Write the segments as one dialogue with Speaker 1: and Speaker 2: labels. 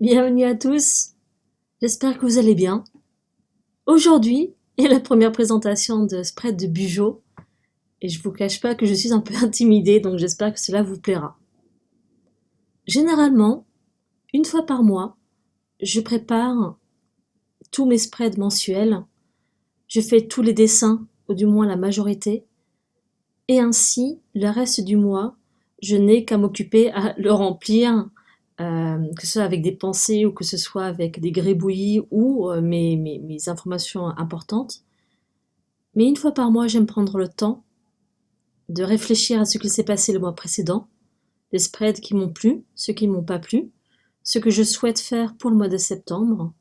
Speaker 1: Bienvenue à tous, j'espère que vous allez bien. Aujourd'hui, il y a la première présentation de Spread de Bugeaud et je vous cache pas que je suis un peu intimidée, donc j'espère que cela vous plaira. Généralement, une fois par mois, je prépare tous mes spreads mensuels, je fais tous les dessins, ou du moins la majorité, et ainsi, le reste du mois, je n'ai qu'à m'occuper à le remplir, que ce soit avec des pensées ou que ce soit avec des gribouillis ou mes informations importantes. Mais une fois par mois, j'aime prendre le temps de réfléchir à ce qui s'est passé le mois précédent, les spreads qui m'ont plu, ceux qui m'ont pas plu, ce que je souhaite faire pour le mois de septembre.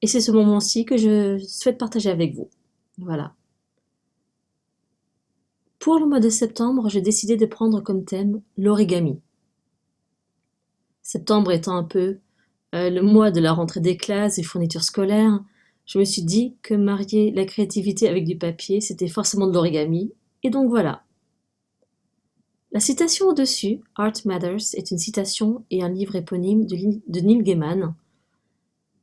Speaker 1: Et c'est ce moment-ci que je souhaite partager avec vous. Voilà. Pour le mois de septembre, j'ai décidé de prendre comme thème l'origami. Septembre étant un peu le mois de la rentrée des classes et fournitures scolaires, je me suis dit que marier la créativité avec du papier, c'était forcément de l'origami. Et donc voilà. La citation au-dessus, Art Matters, est une citation et un livre éponyme de Neil Gaiman.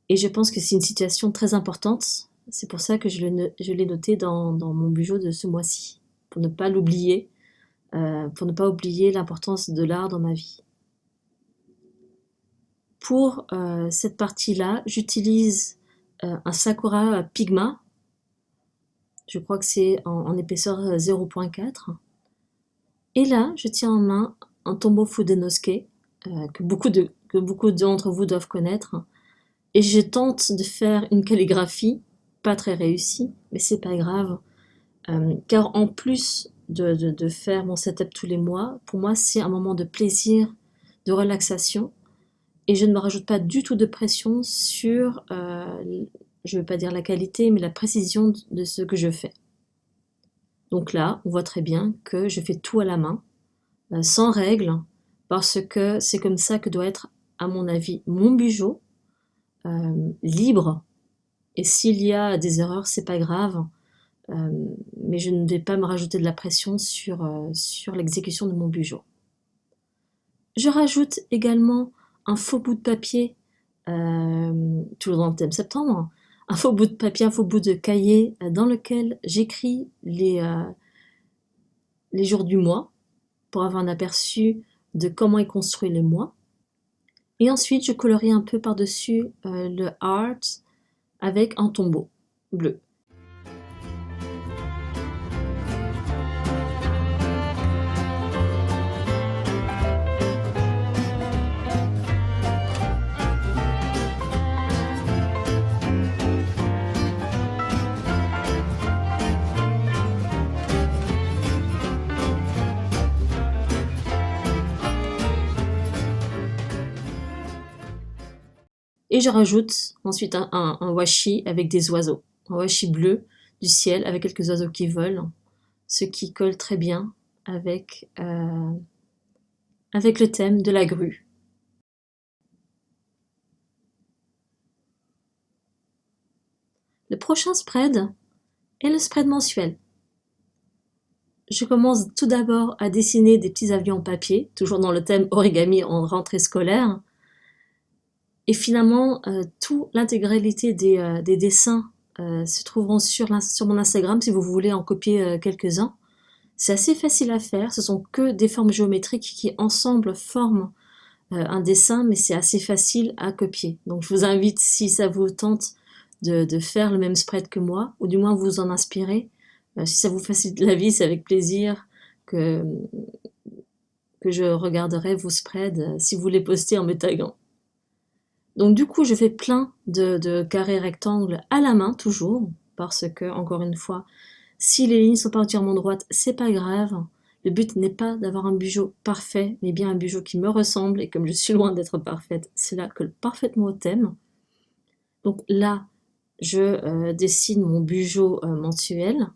Speaker 1: Et je pense que c'est une citation très importante. C'est pour ça que je l'ai noté dans mon Bugeaud de ce mois-ci, pour ne pas l'oublier, pour ne pas oublier l'importance de l'art dans ma vie. Pour cette partie-là, j'utilise un Sakura Pigma. Je crois que c'est en épaisseur 0.4. Et là, je tiens en main un Tombow Fudenosuke, que beaucoup d'entre vous doivent connaître. Et je tente de faire une calligraphie, pas très réussie, mais c'est pas grave. Car en plus de faire mon setup tous les mois, pour moi c'est un moment de plaisir, de relaxation. Et je ne me rajoute pas du tout de pression sur, je ne veux pas dire la qualité, mais la précision de ce que je fais. Donc là, on voit très bien que je fais tout à la main, sans règle, parce que c'est comme ça que doit être, à mon avis, mon Bugeaud, libre. Et s'il y a des erreurs, c'est pas grave, mais je ne vais pas me rajouter de la pression sur l'exécution de mon Bugeaud. Je rajoute également un faux bout de papier, toujours dans le thème septembre, un faux bout de papier, un faux bout de cahier dans lequel j'écris les jours du mois pour avoir un aperçu de comment est construit le mois. Et ensuite, je colorie un peu par-dessus le art avec un tombeau bleu. Et je rajoute ensuite un washi avec des oiseaux, un washi bleu du ciel avec quelques oiseaux qui volent, ce qui colle très bien avec le thème de la grue. Le prochain spread est le spread mensuel. Je commence tout d'abord à dessiner des petits avions en papier, toujours dans le thème origami en rentrée scolaire. Et finalement, toute l'intégralité des dessins se trouveront sur mon Instagram si vous voulez en copier quelques-uns. C'est assez facile à faire, ce sont que des formes géométriques qui ensemble forment un dessin, mais c'est assez facile à copier. Donc je vous invite, si ça vous tente, de faire le même spread que moi, ou du moins vous en inspirer. Si ça vous facilite la vie, c'est avec plaisir que je regarderai vos spreads si vous les postez en me taguant. Donc du coup, je fais plein de carrés rectangles à la main, toujours, parce que, encore une fois, si les lignes sont pas entièrement droites, c'est pas grave. Le but n'est pas d'avoir un Bugeaud parfait, mais bien un Bugeaud qui me ressemble, et comme je suis loin d'être parfaite, c'est là que parfaitement au thème. Donc là, je dessine mon Bugeaud mensuel,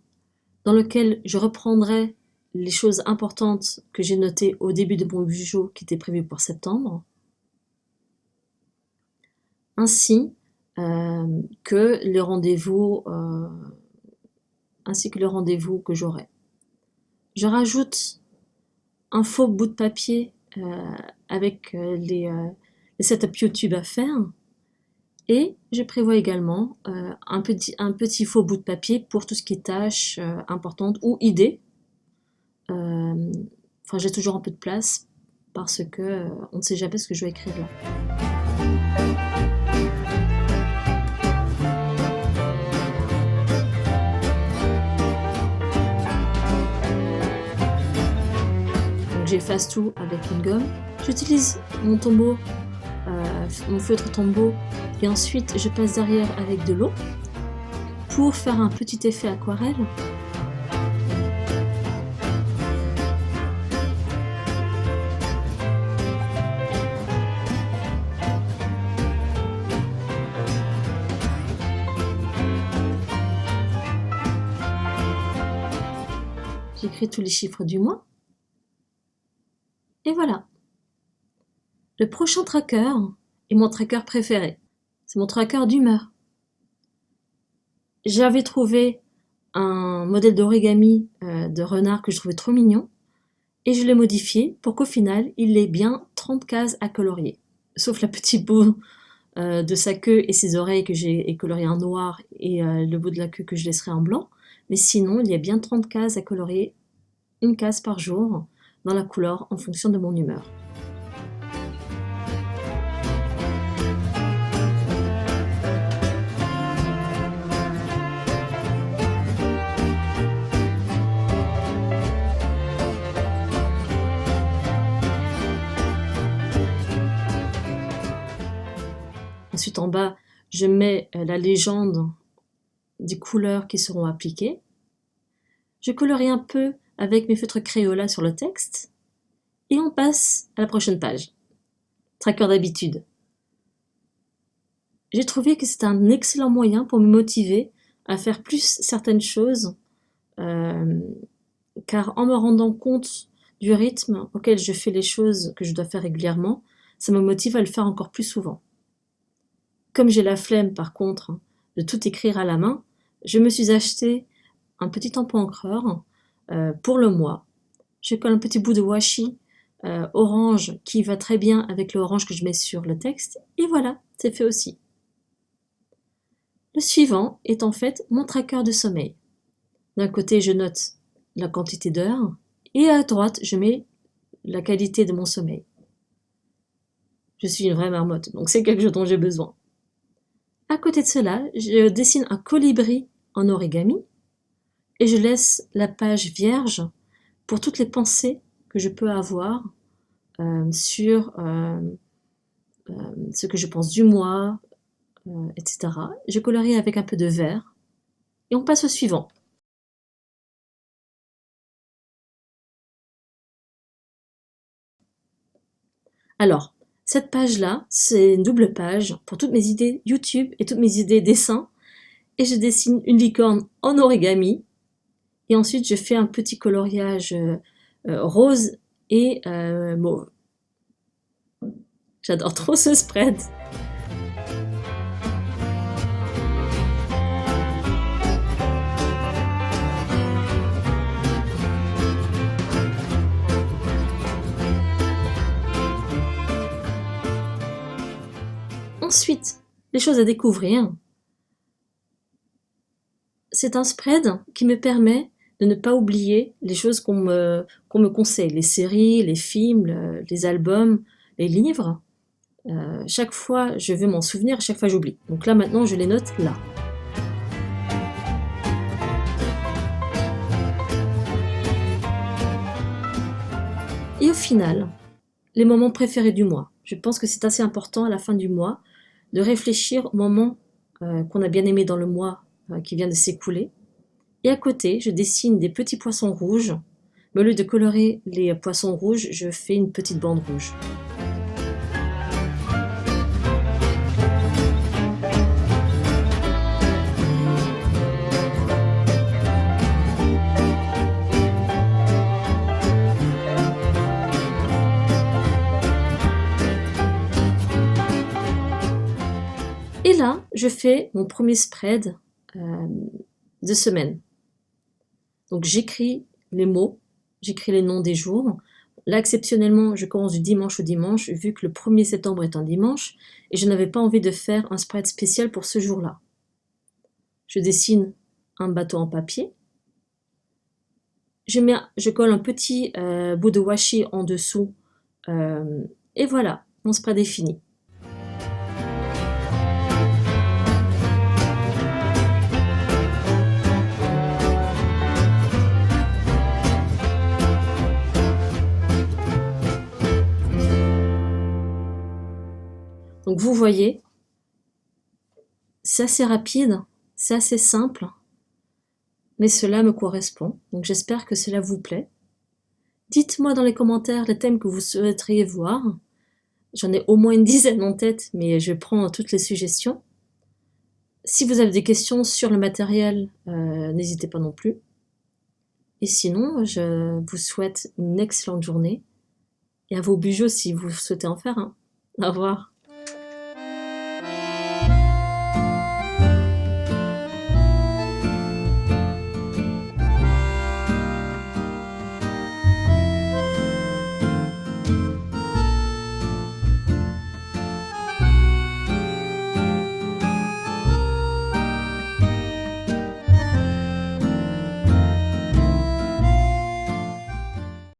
Speaker 1: dans lequel je reprendrai les choses importantes que j'ai notées au début de mon Bugeaud qui était prévu pour septembre, ainsi que le rendez-vous que j'aurai. Je rajoute un faux bout de papier avec les setups YouTube à faire. Et je prévois également un petit faux bout de papier pour tout ce qui est tâches importantes ou idées. Enfin, j'ai toujours un peu de place parce que on ne sait jamais ce que je vais écrire là. Donc j'efface tout avec une gomme. J'utilise mon tombeau, mon feutre tombeau, et ensuite je passe derrière avec de l'eau pour faire un petit effet aquarelle. J'écris tous les chiffres du mois. Et voilà. Le prochain tracker est mon tracker préféré. C'est mon tracker d'humeur. J'avais trouvé un modèle d'origami de renard que je trouvais trop mignon et je l'ai modifié pour qu'au final, il ait bien 30 cases à colorier. Sauf la petite bout de sa queue et ses oreilles que j'ai colorié en noir et le bout de la queue que je laisserai en blanc. Mais sinon, il y a bien 30 cases à colorier, une case par jour, dans la couleur en fonction de mon humeur. Ensuite, en bas, je mets la légende des couleurs qui seront appliquées. Je colorie un peu avec mes feutres Crayola sur le texte. Et on passe à la prochaine page. Tracker d'habitude. J'ai trouvé que c'était un excellent moyen pour me motiver à faire plus certaines choses, car en me rendant compte du rythme auquel je fais les choses que je dois faire régulièrement, ça me motive à le faire encore plus souvent. Comme j'ai la flemme, par contre, de tout écrire à la main, je me suis acheté un petit tampon encreur pour le mois. Je colle un petit bout de washi orange qui va très bien avec le orange que je mets sur le texte. Et voilà, c'est fait aussi. Le suivant est en fait mon tracker de sommeil. D'un côté, je note la quantité d'heures et à droite, je mets la qualité de mon sommeil. Je suis une vraie marmotte, donc c'est quelque chose dont j'ai besoin. À côté de cela, je dessine un colibri en origami et je laisse la page vierge pour toutes les pensées que je peux avoir sur ce que je pense du mois, etc. Je colorie avec un peu de vert et on passe au suivant. Alors, cette page-là, c'est une double page pour toutes mes idées YouTube et toutes mes idées dessins. Et je dessine une licorne en origami. Et ensuite, je fais un petit coloriage rose et mauve. J'adore trop ce spread. Ensuite, les choses à découvrir. C'est un spread qui me permet de ne pas oublier les choses qu'on me conseille, les séries, les films, les albums, les livres. Chaque fois, je veux m'en souvenir, chaque fois j'oublie. Donc là, maintenant, je les note là. Et au final, les moments préférés du mois. Je pense que c'est assez important à la fin du mois de réfléchir aux moments qu'on a bien aimés dans le mois qui vient de s'écouler. Et à côté, je dessine des petits poissons rouges. Mais au lieu de colorer les poissons rouges, je fais une petite bande rouge. Et là, je fais mon premier spread de semaine. Donc j'écris les mots, j'écris les noms des jours. Là, exceptionnellement, je commence du dimanche au dimanche, vu que le 1er septembre est un dimanche, et je n'avais pas envie de faire un spread spécial pour ce jour-là. Je dessine un bateau en papier. Je colle un petit bout de washi en dessous, et voilà, mon spread est fini. Donc vous voyez, c'est assez rapide, c'est assez simple, mais cela me correspond. Donc j'espère que cela vous plaît. Dites-moi dans les commentaires les thèmes que vous souhaiteriez voir. J'en ai au moins une dizaine en tête, mais je prends toutes les suggestions. Si vous avez des questions sur le matériel, n'hésitez pas non plus. Et sinon, je vous souhaite une excellente journée. Et à vos bijoux si vous souhaitez en faire un. Au revoir.